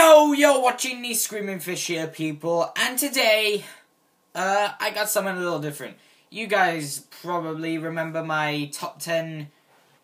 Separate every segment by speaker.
Speaker 1: Yo, you're watching the Screaming Fish here, people, and today, I got something a little different. You guys probably remember my top 10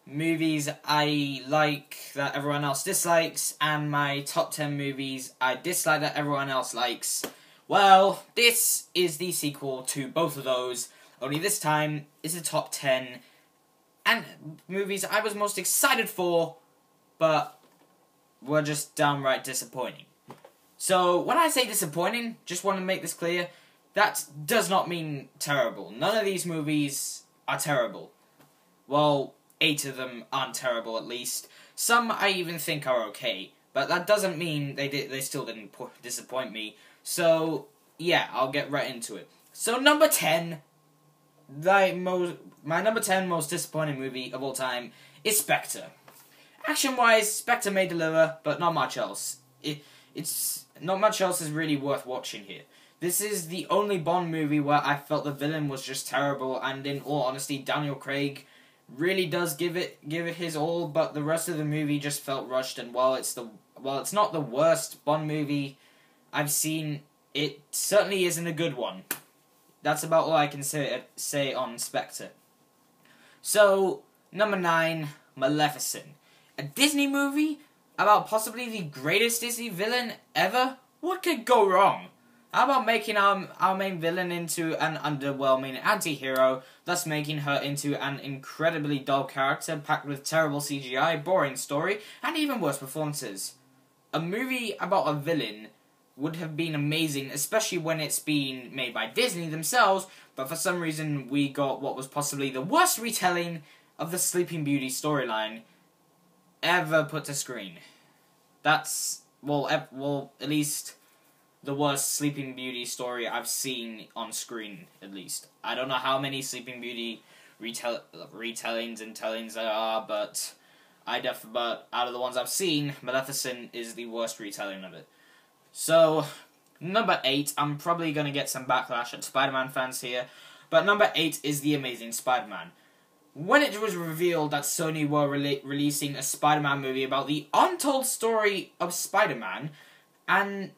Speaker 1: movies I like that everyone else dislikes, and my top 10 movies I dislike that everyone else likes. Well, this is the sequel to both of those, only this time, it's a top 10 and movies I was most excited for, but were just downright disappointing. So, when I say disappointing, just want to make this clear, that does not mean terrible. None of these movies are terrible. Well, 8 of them aren't terrible, at least. Some I even think are okay, but that doesn't mean they still didn't disappoint me. So, yeah, I'll get right into it. So, number 10, my number 10 most disappointing movie of all time is Spectre. Action-wise, Spectre may deliver, but not much else. It's not much else is really worth watching here. This is the only Bond movie where I felt the villain was just terrible, and in all honesty, Daniel Craig really does give it his all, but the rest of the movie just felt rushed. And while it's not the worst Bond movie I've seen, it certainly isn't a good one. That's about all I can say on Spectre. So, number 9, Maleficent. A Disney movie about possibly the greatest Disney villain ever? What could go wrong? How about making our main villain into an underwhelming anti-hero, thus making her into an incredibly dull character packed with terrible CGI, boring story, and even worse performances? A movie about a villain would have been amazing, especially when it's being made by Disney themselves, but for some reason we got what was possibly the worst retelling of the Sleeping Beauty storyline ever put to screen. That's, well, at least the worst Sleeping Beauty story I've seen on screen, at least. I don't know how many Sleeping Beauty retellings and tellings there are, but but out of the ones I've seen, Maleficent is the worst retelling of it. So, number 8, I'm probably going to get some backlash at Spider-Man fans here, but number 8 is The Amazing Spiderman. When it was revealed that Sony were releasing a Spider-Man movie about the untold story of Spider-Man and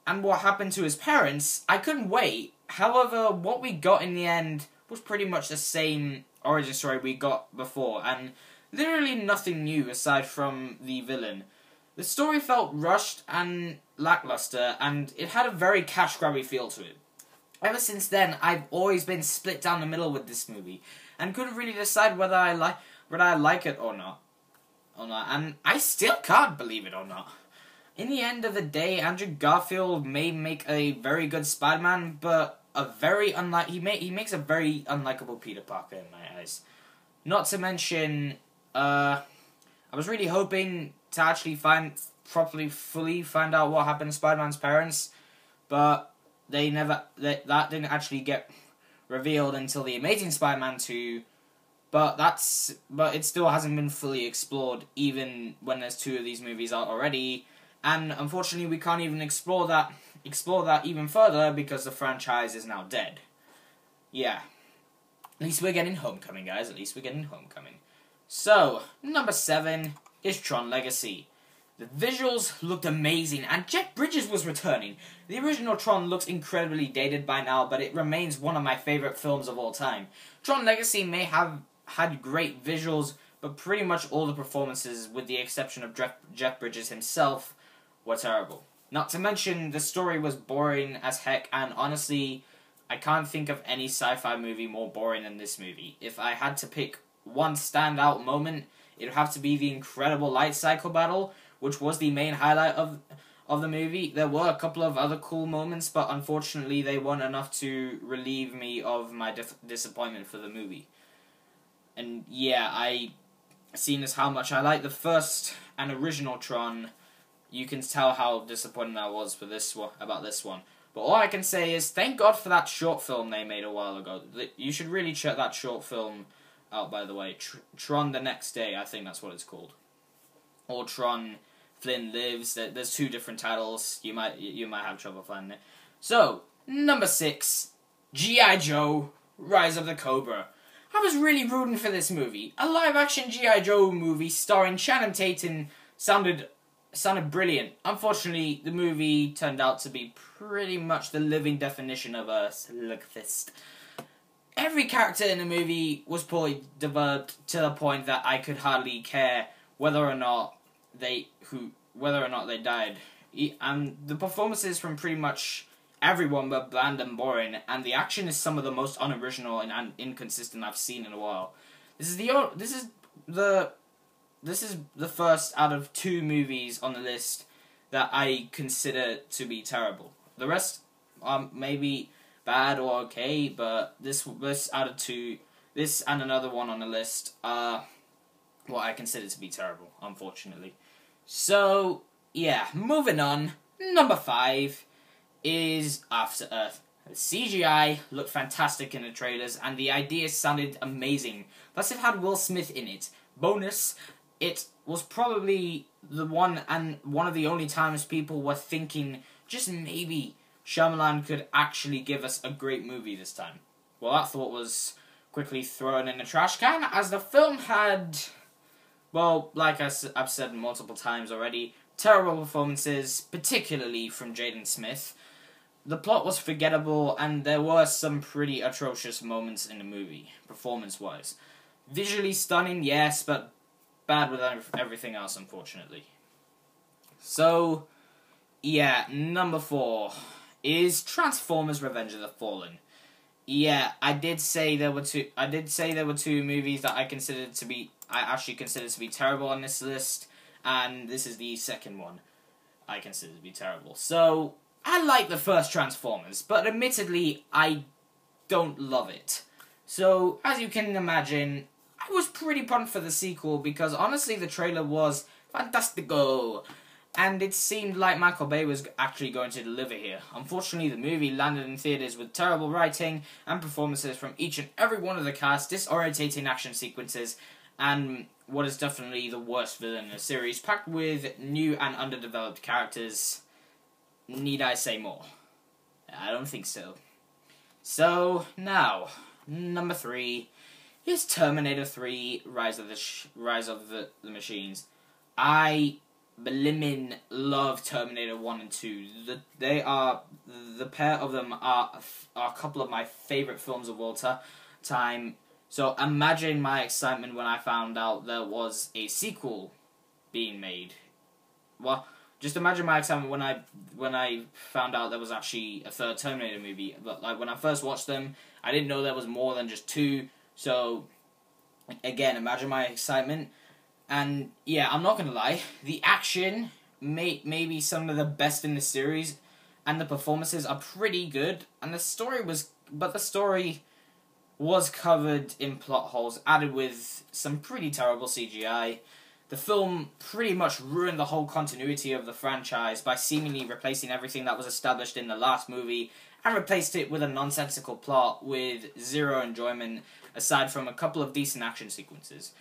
Speaker 1: what happened to his parents, I couldn't wait. However, what we got in the end was pretty much the same origin story we got before, and literally nothing new aside from the villain. The story felt rushed and lackluster, and it had a very cash-grabby feel to it. Ever since then, I've always been split down the middle with this movie, and couldn't really decide whether I like it or not, and I still can't believe it or not. In the end of the day, Andrew Garfield may make a very good Spider-Man, but he makes a very unlikable Peter Parker in my eyes. Not to mention, I was really hoping to actually fully find out what happened to Spider-Man's parents, but that didn't actually get revealed until The Amazing Spider-Man 2, but it still hasn't been fully explored, even when there's 2 of these movies out already, and unfortunately we can't even explore that even further because the franchise is now dead. Yeah. At least we're getting Homecoming, guys, at least we're getting Homecoming. So, number 7 is Tron Legacy. The visuals looked amazing, and Jeff Bridges was returning. The original Tron looks incredibly dated by now, but it remains one of my favorite films of all time. Tron Legacy may have had great visuals, but pretty much all the performances, with the exception of Jeff Bridges himself, were terrible. Not to mention, the story was boring as heck, and honestly, I can't think of any sci-fi movie more boring than this movie. If I had to pick one standout moment, it would have to be the incredible light cycle battle, which was the main highlight of the movie. There were a couple of other cool moments, but unfortunately they weren't enough to relieve me of my disappointment for the movie. And yeah, seeing as how much I like the first and original Tron, you can tell how disappointed I was about this one. But all I can say is, thank God for that short film they made a while ago. You should really check that short film out, by the way. Tron the Next Day, I think that's what it's called. Or Tron Flynn Lives. There's 2 different titles. You might have trouble finding it. So, number 6, G.I. Joe, Rise of the Cobra. I was really rooting for this movie. A live-action G.I. Joe movie starring Channing Tatum sounded sounded brilliant. Unfortunately, the movie turned out to be pretty much the living definition of a slugfest. Every character in the movie was poorly developed to the point that I could hardly care whether or not they died. And the performances from pretty much everyone were bland and boring, and the action is some of the most unoriginal and inconsistent I've seen in a while. This is the first out of 2 movies on the list that I consider to be terrible. The rest are maybe bad or okay, but this out of 2, this and another one on the list are what I consider to be terrible, unfortunately. So, yeah, moving on. Number 5 is After Earth. The CGI looked fantastic in the trailers, and the ideas sounded amazing. Plus, it had Will Smith in it. Bonus, it was probably one of the only times people were thinking, just maybe, Shyamalan could actually give us a great movie this time. Well, that thought was quickly thrown in the trash can, as the film had, well, like I've said multiple times already, terrible performances, particularly from Jaden Smith. The plot was forgettable, and there were some pretty atrocious moments in the movie, performance-wise. Visually stunning, yes, but bad with everything else, unfortunately. So, yeah, number 4 is Transformers: Revenge of the Fallen. Yeah, I did say there were two movies that I actually considered to be terrible on this list, and this is the second one I consider to be terrible. So, I like the first Transformers, but admittedly, I don't love it. So, as you can imagine, I was pretty pumped for the sequel, because honestly the trailer was fantastico, and it seemed like Michael Bay was actually going to deliver here. Unfortunately, the movie landed in theaters with terrible writing and performances from each and every one of the cast, disorientating action sequences, and what is definitely the worst villain in the series, packed with new and underdeveloped characters. Need I say more? I don't think so. So, now, number 3 is Terminator 3, Rise of the Machines. I blimmin' love Terminator 1 and 2. The pair of them are a couple of my favourite films of all time. So imagine my excitement when I found out there was a sequel being made. Well, just imagine my excitement when I found out there was actually a third Terminator movie. But like when I first watched them, I didn't know there was more than just 2. So again, imagine my excitement. And yeah, I'm not gonna lie, the action may be some of the best in the series, and the performances are pretty good. And the story was covered in plot holes, added with some pretty terrible CGI. The film pretty much ruined the whole continuity of the franchise by seemingly replacing everything that was established in the last movie, and replaced it with a nonsensical plot with zero enjoyment, aside from a couple of decent action sequences.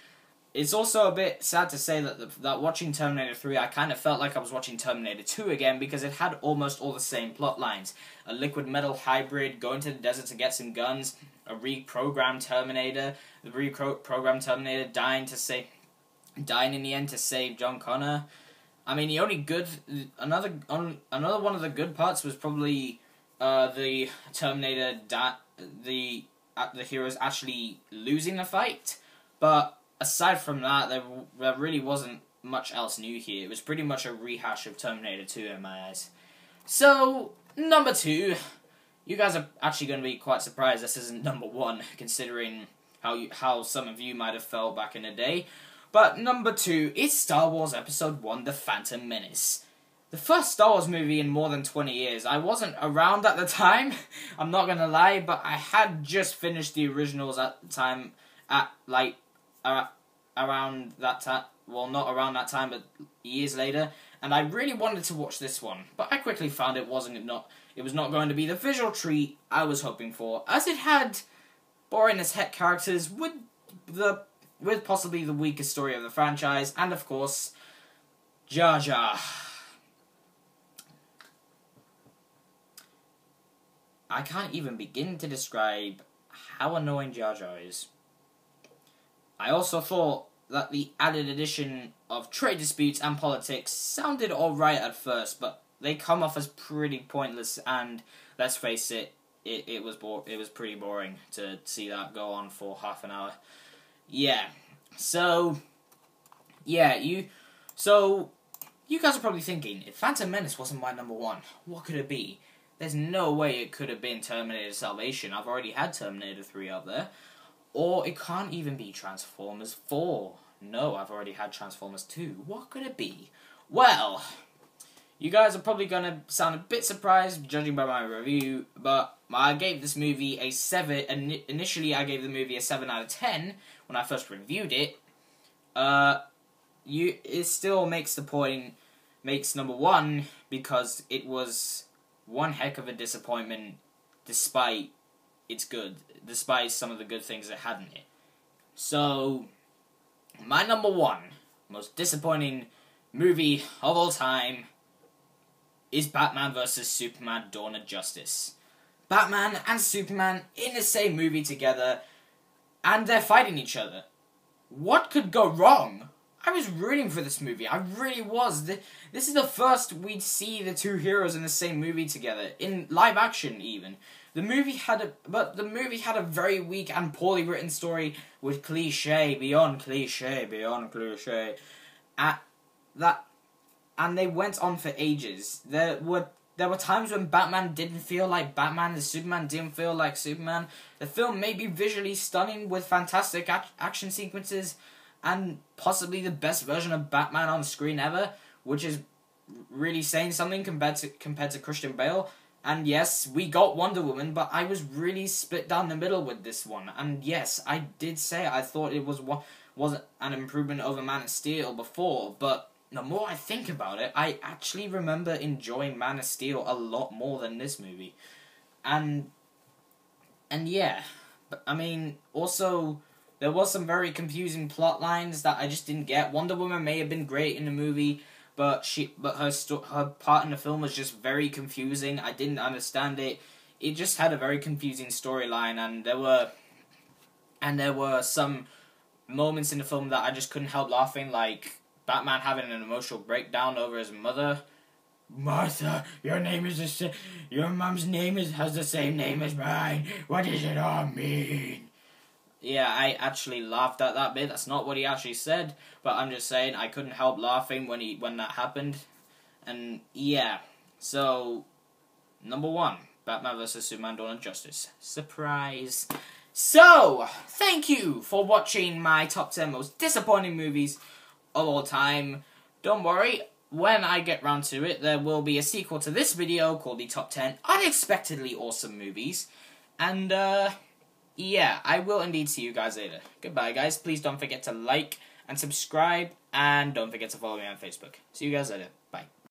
Speaker 1: It's also a bit sad to say that watching Terminator 3, I kind of felt like I was watching Terminator 2 again, because it had almost all the same plot lines. A liquid metal hybrid going to the desert to get some guns, a reprogrammed Terminator, the reprogrammed Terminator dying in the end to save John Connor. I mean, another one of the good parts was probably the Terminator, the heroes actually losing the fight, but aside from that, there really wasn't much else new here. It was pretty much a rehash of Terminator 2 in my eyes. So, number 2. You guys are actually going to be quite surprised this isn't number 1, considering how some of you might have felt back in the day. But number 2 is Star Wars Episode 1, The Phantom Menace. The first Star Wars movie in more than 20 years. I wasn't around at the time, I'm not going to lie, but I had just finished the originals at the time, around that time, well, not around that time, but years later, and I really wanted to watch this one, but I quickly found it was not going to be the visual treat I was hoping for, as it had boring as heck characters with possibly the weakest story of the franchise, and of course, Jar Jar. I can't even begin to describe how annoying Jar Jar is. I also thought that the added addition of trade disputes and politics sounded alright at first, but they come off as pretty pointless, and let's face it, it was pretty boring to see that go on for half an hour. Yeah. So you guys are probably thinking, if Phantom Menace wasn't my number one, what could it be? There's no way it could have been Terminator Salvation. I've already had Terminator 3 out there. Or it can't even be Transformers 4. No, I've already had Transformers 2. What could it be? Well, you guys are probably going to sound a bit surprised, judging by my review, but I gave this movie a 7. Initially, I gave the movie a 7 out of 10 when I first reviewed it. It still makes number one, because it was one heck of a disappointment, despite some of the good things it had in it. So, my number one most disappointing movie of all time is Batman vs. Superman: Dawn of Justice. Batman and Superman in the same movie together, and they're fighting each other. What could go wrong? I was rooting for this movie. I really was. This is the first we'd see the two heroes in the same movie together, in live action even. The movie had a very weak and poorly written story with cliche beyond cliche beyond cliche. And they went on for ages. There were times when Batman didn't feel like Batman and Superman didn't feel like Superman. The film may be visually stunning with fantastic action sequences and possibly the best version of Batman on screen ever, which is really saying something compared to Christian Bale. And yes, we got Wonder Woman, but I was really split down the middle with this one. And yes, I did say I thought it was an improvement over Man of Steel before, but the more I think about it, I actually remember enjoying Man of Steel a lot more than this movie. And yeah, but I mean, also, there was some very confusing plot lines that I just didn't get. Wonder Woman may have been great in the movie, but her part in the film was just very confusing. I didn't understand it. It just had a very confusing storyline, and there were some moments in the film that I just couldn't help laughing, like Batman having an emotional breakdown over his mother. Martha, your mom's name has the same name as mine. What does it all mean? Yeah, I actually laughed at that bit. That's not what he actually said, but I'm just saying I couldn't help laughing when that happened. And yeah, so number one, Batman vs. Superman: Dawn of Justice. Surprise. So, thank you for watching my top 10 most disappointing movies of all time. Don't worry, when I get round to it, there will be a sequel to this video called the Top 10 Unexpectedly Awesome Movies. And, yeah, I will indeed see you guys later. Goodbye, guys. Please don't forget to like and subscribe, and don't forget to follow me on Facebook. See you guys later. Bye.